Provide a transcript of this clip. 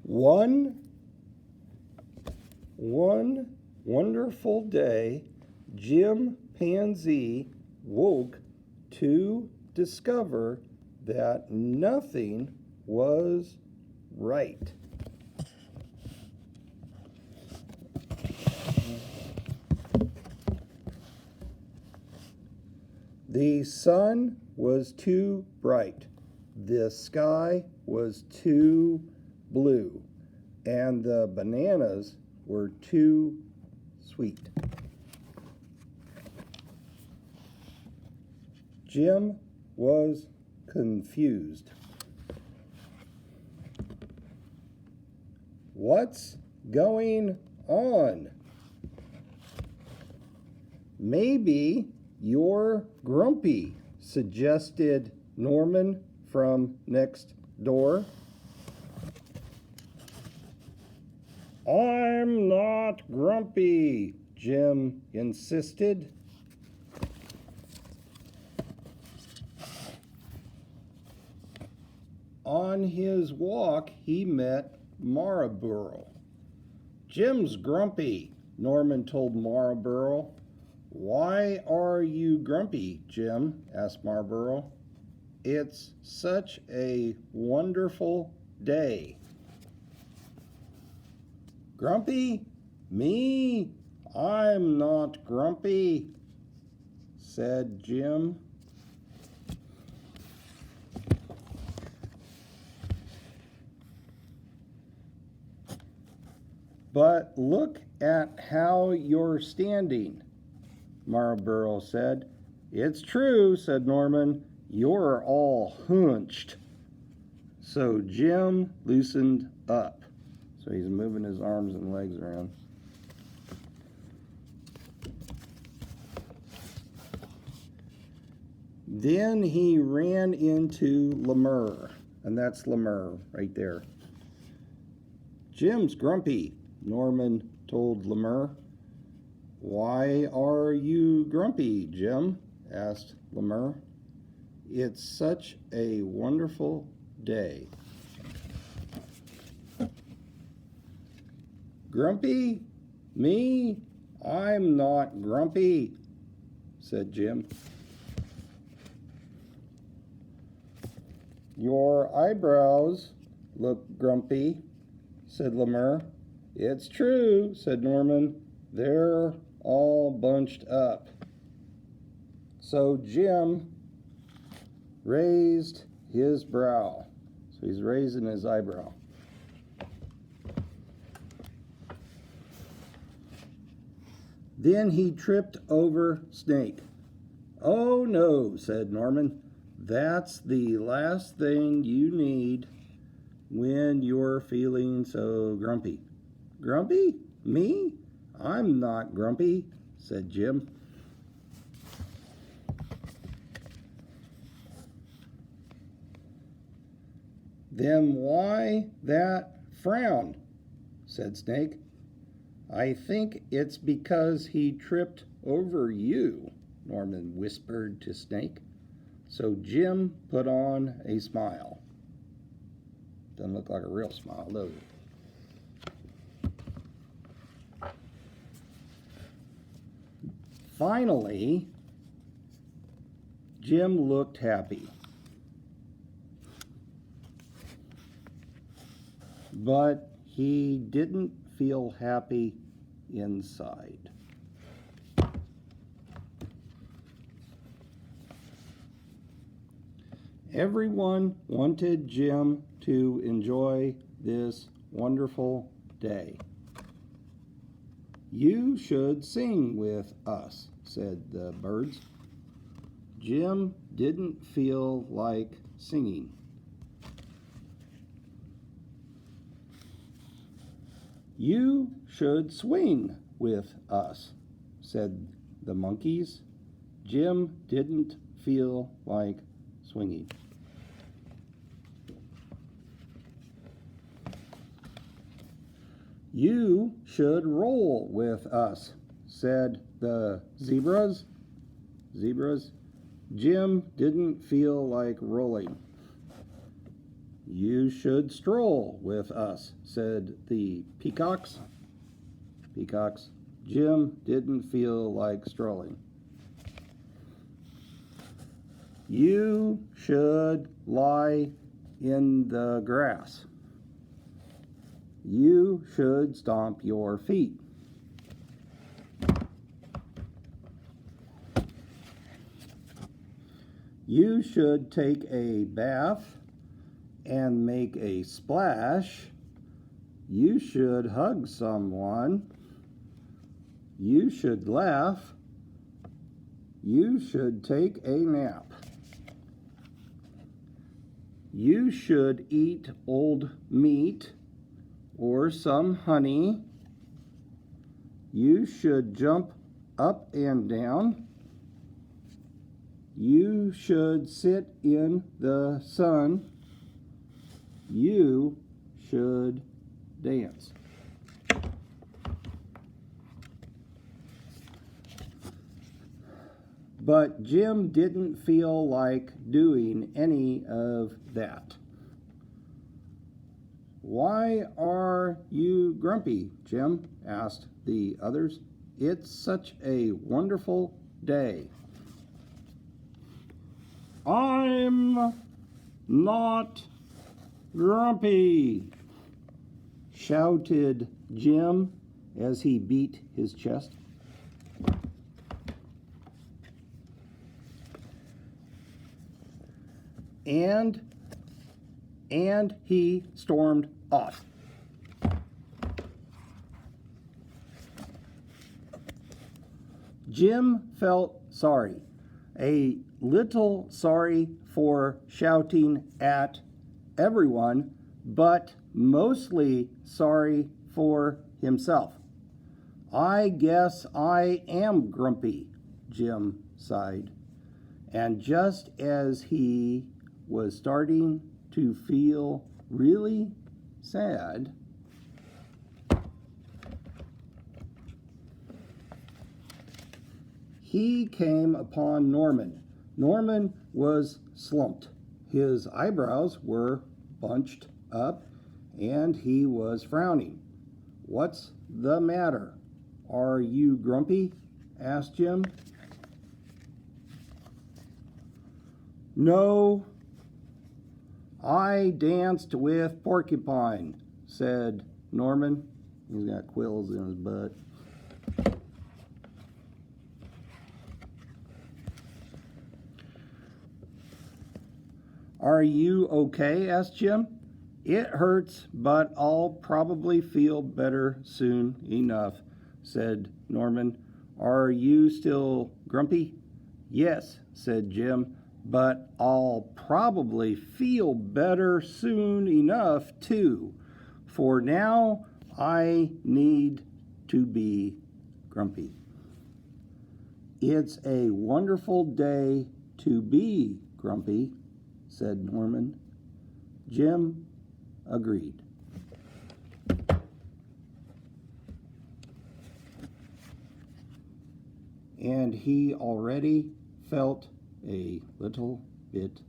One wonderful day, Jim Pansy woke to discover that nothing was right. The sun was too bright, the sky was too blue, and the bananas were too sweet. Jim was confused. What's going on? Maybe you're grumpy, suggested Norman from next door. I'm not grumpy, Jim insisted. On his walk, he met Marlboro. Jim's grumpy, Norman told Marlboro. Why are you grumpy, Jim? Asked Marlboro. It's such a wonderful day. Grumpy? Me? I'm not grumpy, said Jim. But look at how you're standing, Marlboro said. It's true, said Norman. You're all hunched. So Jim loosened up. So he's moving his arms and legs around. Then he ran into Lemur, and that's Lemur right there. Jim's grumpy, Norman told Lemur. Why are you grumpy, Jim? Asked Lemur. It's such a wonderful day. Grumpy? Me? I'm not grumpy, said Jim. Your eyebrows look grumpy, said Lemur. It's true, said Norman. They're all bunched up. So Jim raised his brow. So he's raising his eyebrow. Then he tripped over Snake. Oh no, said Norman. That's the last thing you need when you're feeling so grumpy. Grumpy? Me? I'm not grumpy, said Jim. Then why that frown? Said Snake. I think it's because he tripped over you, Norman whispered to Snake. So Jim put on a smile. Doesn't look like a real smile, does it? Finally, Jim looked happy. But he didn't feel happy inside. Everyone wanted Jim to enjoy this wonderful day. You should sing with us, said the birds. Jim didn't feel like singing. You should swing with us, said the monkeys. Jim didn't feel like swinging. You should roll with us, said the zebras. Jim didn't feel like rolling. You should stroll with us, said the peacocks. Peacocks. Jim didn't feel like strolling. You should lie in the grass. You should stomp your feet. You should take a bath and make a splash. You should hug someone. You should laugh. You should take a nap. You should eat old meat or some honey. You should jump up and down. You should sit in the sun. You should dance. But Jim didn't feel like doing any of that. Why are you grumpy, Jim? Asked the others. It's such a wonderful day. I'm not grumpy, shouted Jim as he beat his chest. And he stormed off. Jim felt sorry, a little sorry for shouting at everyone, but mostly sorry for himself. I guess I am grumpy, Jim sighed. And just as he was starting to feel really sad, he came upon Norman. Norman was slumped. His eyebrows were bunched up, and he was frowning. What's the matter? Are you grumpy? Asked Jim. No, I danced with Porcupine, said Norman. He's got quills in his butt. Are you okay? Asked Jim. It hurts, but I'll probably feel better soon enough, said Norman. Are you still grumpy? Yes, said Jim, but I'll probably feel better soon enough too. For now, I need to be grumpy. It's a wonderful day to be grumpy, said Norman. Jim agreed. And he already felt a little bit